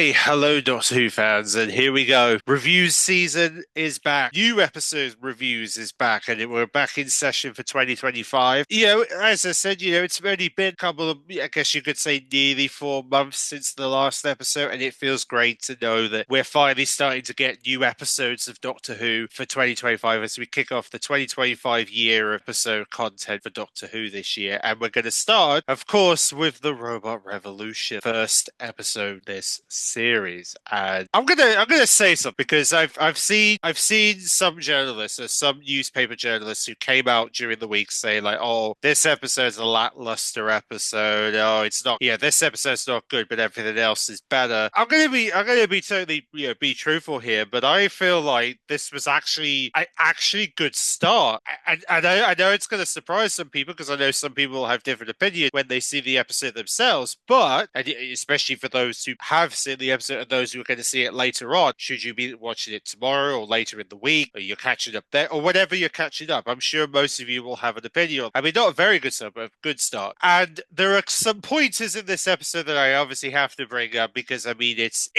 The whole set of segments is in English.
Hey, hello, Doctor Who fans, and here we go. Reviews season is back. New episode reviews is back, and we're back in session for 2025. As I said, it's only been a couple of, I guess you could say, nearly 4 months since the last episode, and it feels great to know that we're finally starting to get new episodes of Doctor Who for 2025 as we kick off the 2025 year episode content for Doctor Who this year. And we're going to start, of course, with the Robot Revolution first episode this series. And I'm gonna say something because I've seen some journalists or some newspaper journalists who came out during the week saying like, oh, this episode's a lackluster episode. Oh, it's not. Yeah, this episode's not good, but everything else is better. I'm gonna be totally be truthful here, but I feel like this was actually an actually good start. And I know it's gonna surprise some people because I know some people have different opinions when they see the episode themselves. But and especially for those who have seen the episode and those who are going to see it later on, should you be watching it tomorrow or later in the week, or you're catching up there, or whatever you're catching up, I'm sure most of you will have an opinion. I mean, not a very good start, but a good start. And there are some pointers in this episode that I obviously have to bring up because I mean, it's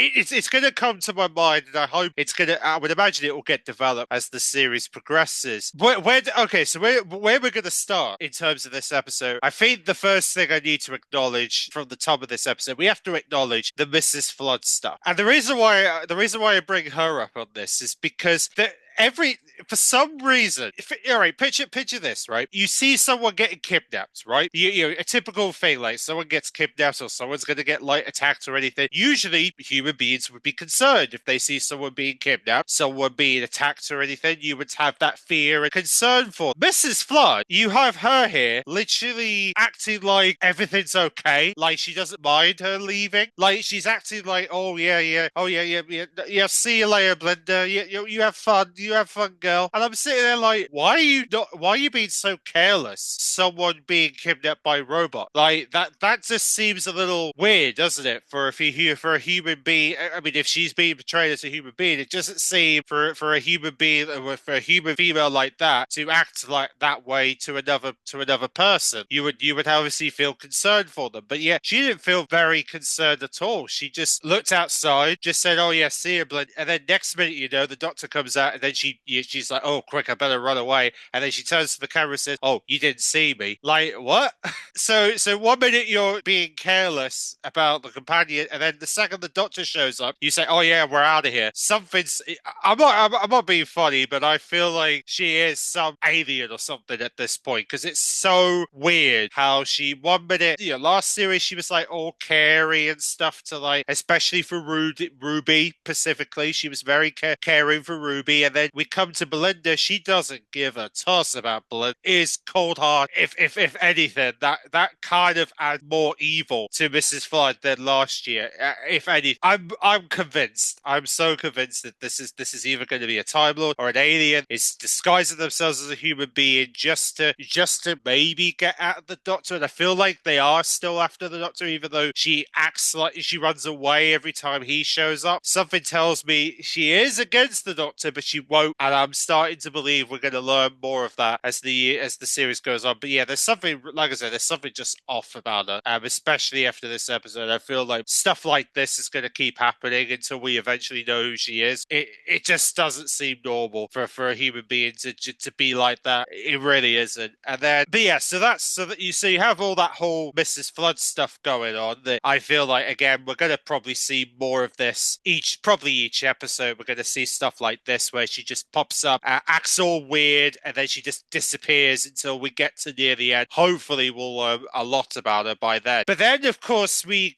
going to come to my mind, and I hope it's going to. I would imagine it will get developed as the series progresses. Okay, so where we're going to start in terms of this episode, I think the first thing I need to acknowledge from the top of this episode, we have to acknowledge the Mrs. Flood stuff. And the reason why I bring her up on this is because every for some reason, all right, picture this, right? You see someone getting kidnapped, right? A typical thing, like someone gets kidnapped or someone's going to get like attacked or anything. Usually, human beings would be concerned if they see someone being kidnapped, someone being attacked or anything. You would have that fear and concern for Mrs. Flood. You have her here, literally acting like everything's okay, like she doesn't mind her leaving, like she's acting like, oh yeah, yeah, oh yeah, yeah, yeah, yeah. See you later, Belinda. You have fun. You have fun, girl. And I'm sitting there like, why are you being so careless? Someone being kidnapped by a robot. Like that just seems a little weird, doesn't it? For a human being. I mean, if she's being portrayed as a human being, it doesn't seem for a human being for a human female like that to act like that way to another person. You would obviously feel concerned for them. But yeah, she didn't feel very concerned at all. She just looked outside, just said, oh yeah, see you, Blind. And then next minute, the doctor comes out and then she's like, oh, quick, I better run away. And then she turns to the camera and says, oh, you didn't see me. Like, what? So 1 minute you're being careless about the companion, and then the second the doctor shows up, you say, oh yeah, we're out of here. I'm not being funny, but I feel like she is some alien or something at this point because it's so weird how she 1 minute, last series she was like all caring and stuff to like, especially for Ruby specifically, she was very caring for Ruby, and then we come to Belinda, she doesn't give a toss about Belinda. Is cold hard. If anything, that kind of adds more evil to Mrs. Flood than last year. If any, I'm convinced. I'm so convinced that this is either going to be a Time Lord or an alien. It's disguising themselves as a human being just to maybe get at the Doctor. And I feel like they are still after the Doctor, even though she acts like she runs away every time he shows up. Something tells me she is against the Doctor, but she won't. And I'm starting to believe we're going to learn more of that as the series goes on. But yeah, there's something, like I said, there's something just off about her, especially after this episode. I feel like stuff like this is going to keep happening until we eventually know who she is. It just doesn't seem normal for a human being to be like that. It really isn't. And then, but yeah, so you have all that whole Mrs. Flood stuff going on. That I feel like again we're going to probably see more of this each episode. We're going to see stuff like this where she just pops up, acts all weird, and then she just disappears until we get to near the end. Hopefully, we'll learn a lot about her by then. But then, of course, we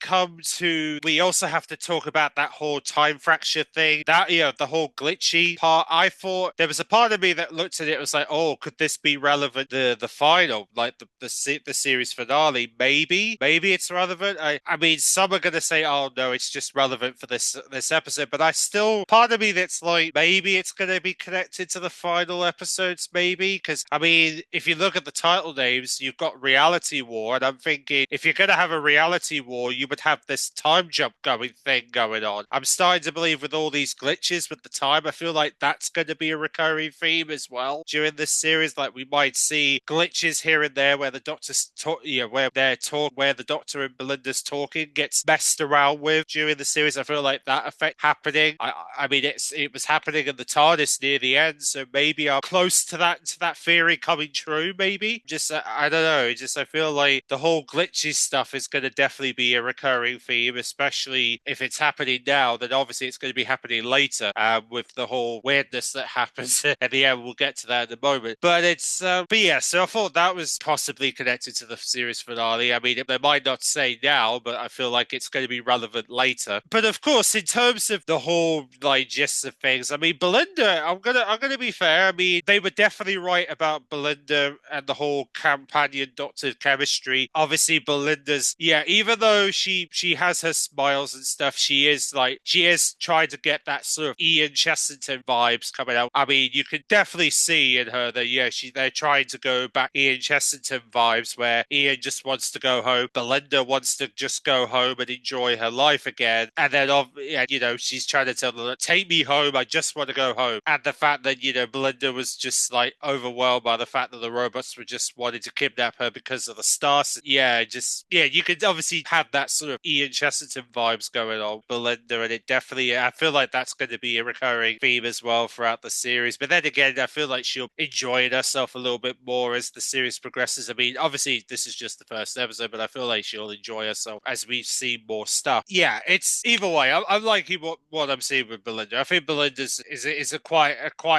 also have to talk about that whole time fracture thing. That, the whole glitchy part. I thought there was a part of me that looked at it and was like, oh, could this be relevant to the final, like the series finale? Maybe it's relevant. I mean, some are going to say, oh no, it's just relevant for this episode. But I still, part of me that's like, maybe it's going they be connected to the final episodes, maybe? Because, I mean, if you look at the title names, you've got Reality War, and I'm thinking if you're going to have a reality war, you would have this time jump going thing going on. I'm starting to believe with all these glitches with the time, I feel like that's going to be a recurring theme as well during this series. Like, we might see glitches here and there where the Doctor's where the Doctor and Belinda's talking gets messed around with during the series. I feel like that effect happening. I mean, it was happening in the TARDIS near the end, so maybe I'm close to that theory coming true. Maybe just I don't know. Just I feel like the whole glitchy stuff is going to definitely be a recurring theme, especially if it's happening now. Then obviously it's going to be happening later with the whole weirdness that happens at the end. We'll get to that in a moment. But but yeah. So I thought that was possibly connected to the series finale. I mean, they might not say now, but I feel like it's going to be relevant later. But of course, in terms of the whole like gist of things, I mean, Belinda, I'm gonna be fair. I mean, they were definitely right about Belinda and the whole companion doctor chemistry. Obviously, Belinda's even though she has her smiles and stuff, she is trying to get that sort of Ian Chesterton vibes coming out. I mean, you can definitely see in her that they're trying to go back Ian Chesterton vibes where Ian just wants to go home, Belinda wants to just go home and enjoy her life again, and then she's trying to tell them, take me home, I just want to go home. And the fact that Belinda was just like overwhelmed by the fact that the robots were just wanting to kidnap her because of the stars. You could obviously have that sort of Ian Chesterton vibes going on Belinda, and it definitely, I feel like that's going to be a recurring theme as well throughout the series. But then again, I feel like she'll enjoy herself a little bit more as the series progresses. I mean, obviously this is just the first episode, but I feel like she'll enjoy herself as we see more stuff. Yeah, it's either way. I'm liking what I'm seeing with Belinda. I think Belinda's is a quite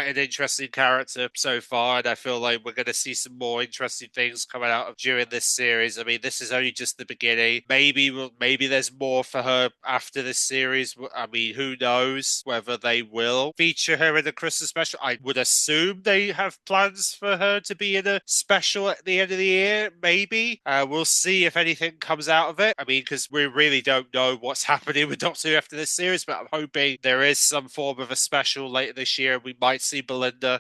an interesting character so far, and I feel like we're going to see some more interesting things coming out of during this series. I mean, this is only just the beginning. Maybe there's more for her after this series. I mean, who knows whether they will feature her in the Christmas special. I would assume they have plans for her to be in a special at the end of the year. Maybe we'll see if anything comes out of it. I mean, because we really don't know what's happening with Doctor Who after this series, but I'm hoping there is some form of a special later this year. We might see Belinda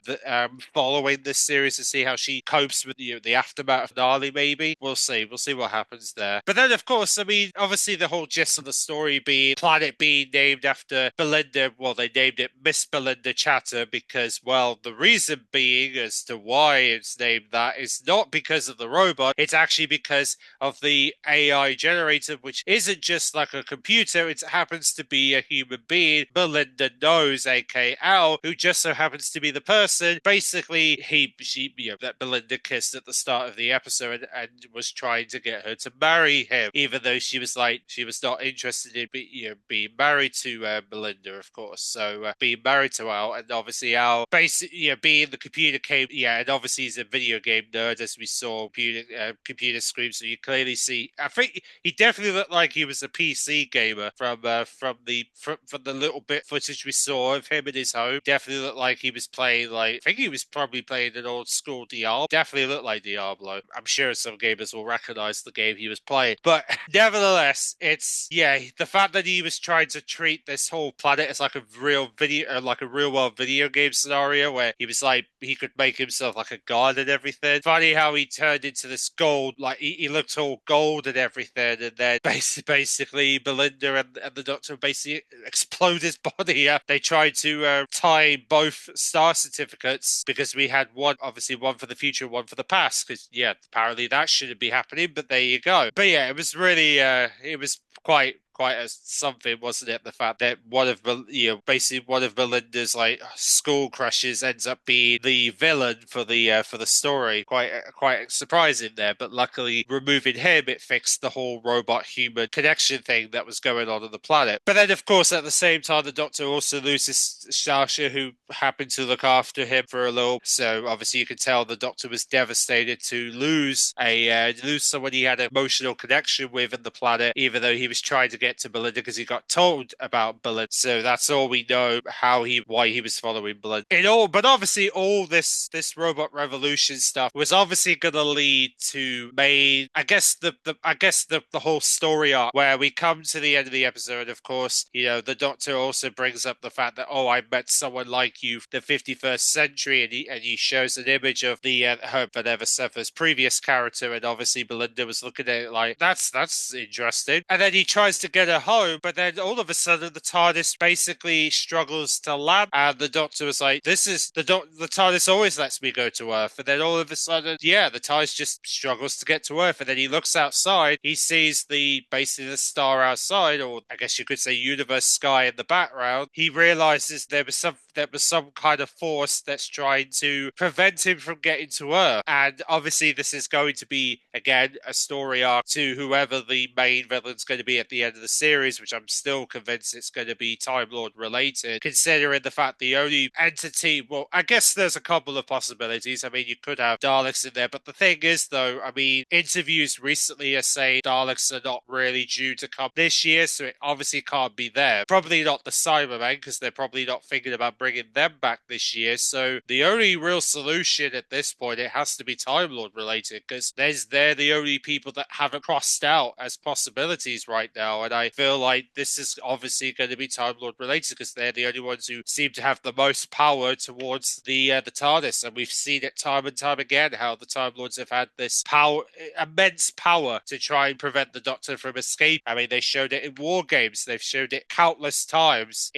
following this series to see how she copes with the aftermath of finale. Maybe we'll see what happens there. But then, of course, I mean, obviously the whole gist of the story being planet being named after Belinda. Well, they named it Miss Belinda Chatter because, well, the reason being as to why it's named that is not because of the robot. It's actually because of the AI generator, which isn't just like a computer. It happens to be a human being, Belinda knows, aka Al, who just so happens to be the person. Basically, that Belinda kissed at the start of the episode and was trying to get her to marry him, even though she was not interested in being married to Belinda, of course. So being married to Al, and obviously Al, basically, being the computer came, and obviously he's a video game nerd, as we saw computer screens. So you clearly see. I think he definitely looked like he was a PC gamer from the little bit footage we saw of him in his home. Definitely looked like he was playing I think he was probably playing an old school Diablo. Definitely looked like Diablo. I'm sure some gamers will recognize the game he was playing. But nevertheless, it's the fact that he was trying to treat this whole planet as like a real world video game scenario where he was like he could make himself like a god and everything. Funny how he turned into this gold, like he looked all gold and everything, and then basically Belinda and the Doctor basically explode his body. They tried to tie both star certificates because we had one for the future, one for the past. Because apparently that shouldn't be happening, but there you go. But yeah, it was really it was quite a something, wasn't it? The fact that one of Belinda's like school crushes ends up being the villain for the story. Quite surprising there, but luckily removing him, it fixed the whole robot human connection thing that was going on the planet. But then, of course, at the same time, the Doctor also loses Sasha, who happened to look after him for a little. So obviously, you can tell the Doctor was devastated to lose someone he had an emotional connection with in the planet, even though he was trying to get get to Belinda because he got told about Belinda. So that's all we know why he was following Belinda. But obviously all this robot revolution stuff was obviously going to lead to I guess the whole story arc where we come to the end of the episode. Of course, the Doctor also brings up the fact that I met someone like you, the 51st century, and he shows an image of the her Vanessa Sever's previous character, and obviously Belinda was looking at it like that's interesting. And then he tries to get her home, but then all of a sudden the TARDIS basically struggles to land, and the Doctor was like, "This is the TARDIS always lets me go to Earth," and then all of a sudden, the TARDIS just struggles to get to Earth, and then he looks outside, he sees basically the star outside, or I guess you could say universe sky in the background. He realizes there was some kind of force that's trying to prevent him from getting to Earth. And obviously this is going to be, again, a story arc to whoever the main villain's going to be at the end of the series, which I'm still convinced it's going to be Time Lord related, considering the fact the only entity, well, I guess there's a couple of possibilities. I mean, you could have Daleks in there, but the thing is, though, I mean, interviews recently are saying Daleks are not really due to come this year, so it obviously can't be there. Probably not the Cybermen, because they're probably not thinking about bringing them back this year. So the only real solution at this point, it has to be Time Lord related, because they're the only people that haven't crossed out as possibilities right now. And I feel like this is obviously going to be Time Lord related, because they're the only ones who seem to have the most power towards the TARDIS. And we've seen it time and time again how the Time Lords have had this power, immense power, to try and prevent the Doctor from escape. I mean, they showed it in War Games. They've showed it countless times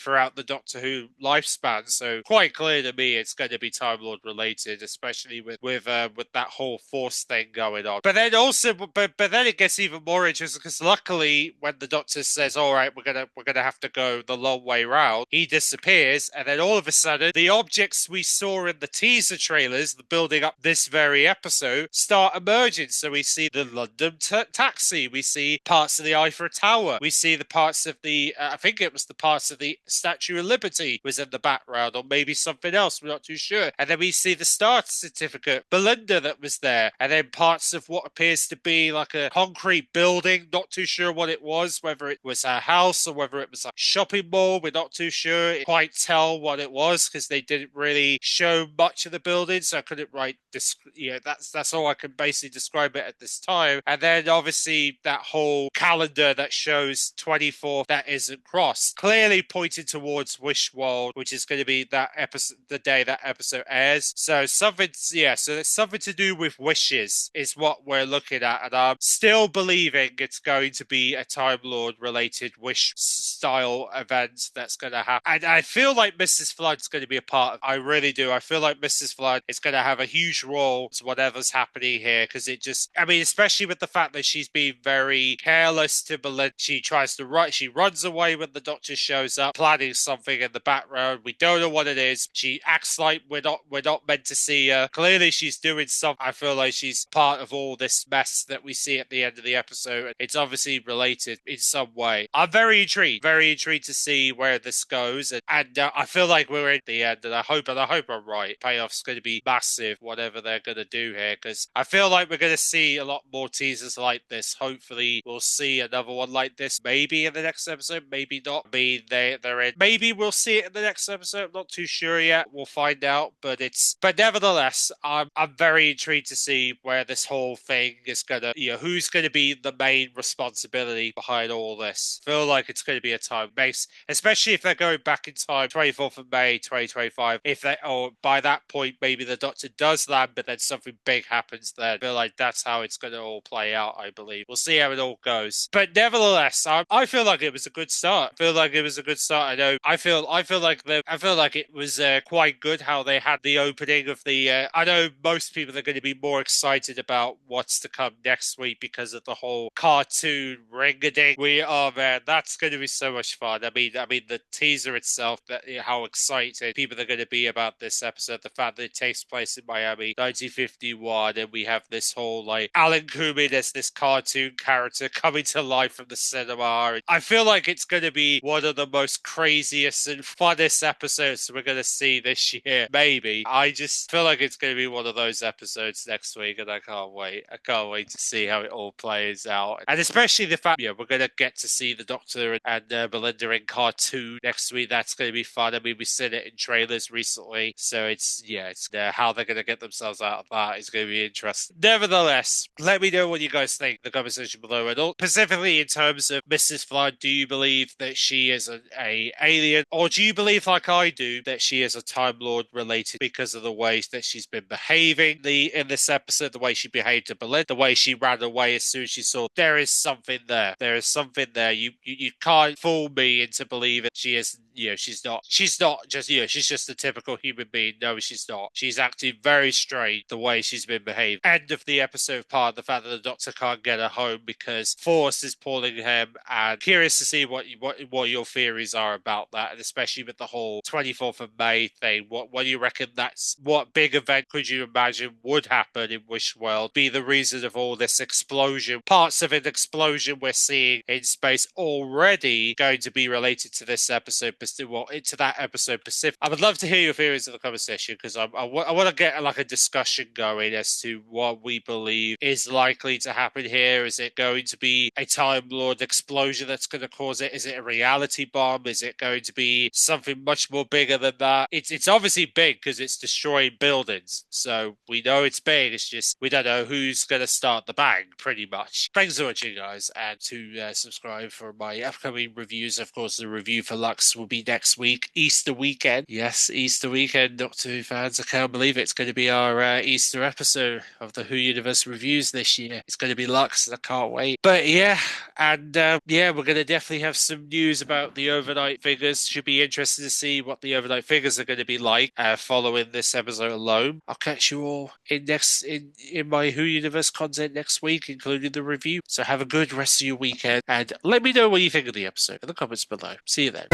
throughout the Doctor Who lifespan. So quite clear to me it's going to be Time Lord related, especially with that whole force thing going on. But then also, but then it gets even more interesting, because luckily when the Doctor says, "All right, we're gonna have to go the long way round," he disappears, and then all of a sudden the objects we saw in the teaser trailers, building up this very episode, start emerging. So we see the London taxi, we see parts of the Eiffel Tower, we see the parts of the I think it was the parts of the Statue of Liberty was in the background, or maybe something else, we're not too sure. And then we see the Star Certificate, Belinda, that was there, and then parts of what appears to be like a concrete building, not too sure what it was, whether it was a house or whether it was a shopping mall, we're not too sure quite tell what it was, because they didn't really show much of the building, so I couldn't write this. That's all I can basically describe it at this time. And then obviously that whole calendar that shows 24 that isn't crossed, clearly pointed towards Wish World, which is going to be that episode, the day that episode airs. So so it's something to do with wishes is what we're looking at, and I'm still believing it's going to be a Time Lord related wish style event that's going to happen. And I feel like Mrs. Flood's going to be a part of it. I really do. I feel like Mrs. Flood is going to have a huge role to whatever's happening here, because especially with the fact that she's being very careless to Belinda. She runs away when the Doctor shows up, planning something in the background. We don't know what it is. She acts like we're not meant to see her. Clearly she's doing something. I feel like she's part of all this mess that we see at the end of the episode. It's obviously related in some way. I'm very intrigued to see where this goes, and I feel like we're at the end, and I hope I'm right. Payoff's going to be massive, whatever they're going to do here, because I feel like we're going to see a lot more teasers like this. Hopefully we'll see another one like this, maybe in the next episode, maybe not. I mean, they're in. Maybe we'll see it in the next episode. I'm not too sure yet. We'll find out. But nevertheless, I'm very intrigued to see where this whole thing is gonna, who's going to be the main responsibility behind all this. I feel like it's going to be a time base, especially if they're going back in time, 24th of May, 2025. Or by that point, maybe the Doctor does land, but then something big happens then. I feel like that's how it's going to all play out, I believe. We'll see how it all goes. But nevertheless, I feel like it was a good start. I feel like it was quite good how they had the opening of the. I know most people are going to be more excited about what's to come next week because of the whole cartoon ring-a-ding. Man, that's going to be so much fun. I mean, the teaser itself, how excited people are going to be about this episode. The fact that it takes place in Miami, 1951, and we have this whole like Alan Cumming as this cartoon character coming to life from the cinema. I feel like it's going to be one of the most craziest and funnest episodes we're going to see this year. Maybe. I just feel like it's going to be one of those episodes next week, and I can't wait. I can't wait to see how it all plays out. And especially the fact, we're going to get to see the Doctor and Belinda in cartoon next week. That's going to be fun. I mean, we've seen it in trailers recently, so it's how they're going to get themselves out of that is going to be interesting. Nevertheless, let me know what you guys think in the comment section below, and specifically in terms of Mrs. Flood. Do you believe that she is an alien, or do you believe, like I do, that she is a Time Lord related because of the ways that she's been behaving in this episode, the way she behaved to Belinda, the way she ran away as soon as she saw there is something there. There is something there. You can't fool me into believing she is. She's not just she's just a typical human being. No, she's not. She's acting very strange the way she's been behaving. End of the episode part, the fact that the Doctor can't get her home because Force is pulling him, and curious to see what your theories are about that, and especially with the whole 24th of May thing. What do you reckon? What big event could you imagine would happen in Wishworld be the reason of all this explosion? Parts of an explosion we're seeing in space already going to be related to this episode, into that episode Pacific. I would love to hear your theories in the comment section, because I want to get like a discussion going as to what we believe is likely to happen here. Is it going to be a Time Lord explosion that's going to cause it? Is it a reality bomb? Is it going to be something much more bigger than that? It's obviously big because it's destroying buildings, so we know it's big. It's just we don't know who's going to start the bang, pretty much. Thanks for watching, guys, and to subscribe for my upcoming reviews. Of course, the review for Lux will be next week, Easter weekend. Yes, Easter weekend, Doctor Who fans. I can't believe it's going to be our Easter episode of the Who Universe reviews this year. It's going to be Lux, and I can't wait. But yeah, and we're going to definitely have some news about the overnight figures. Should be interested to see what the overnight figures are going to be like following this episode alone. I'll catch you all in my Who Universe content next week, including the review. So have a good rest of your weekend, and let me know what you think of the episode in the comments below. See you then.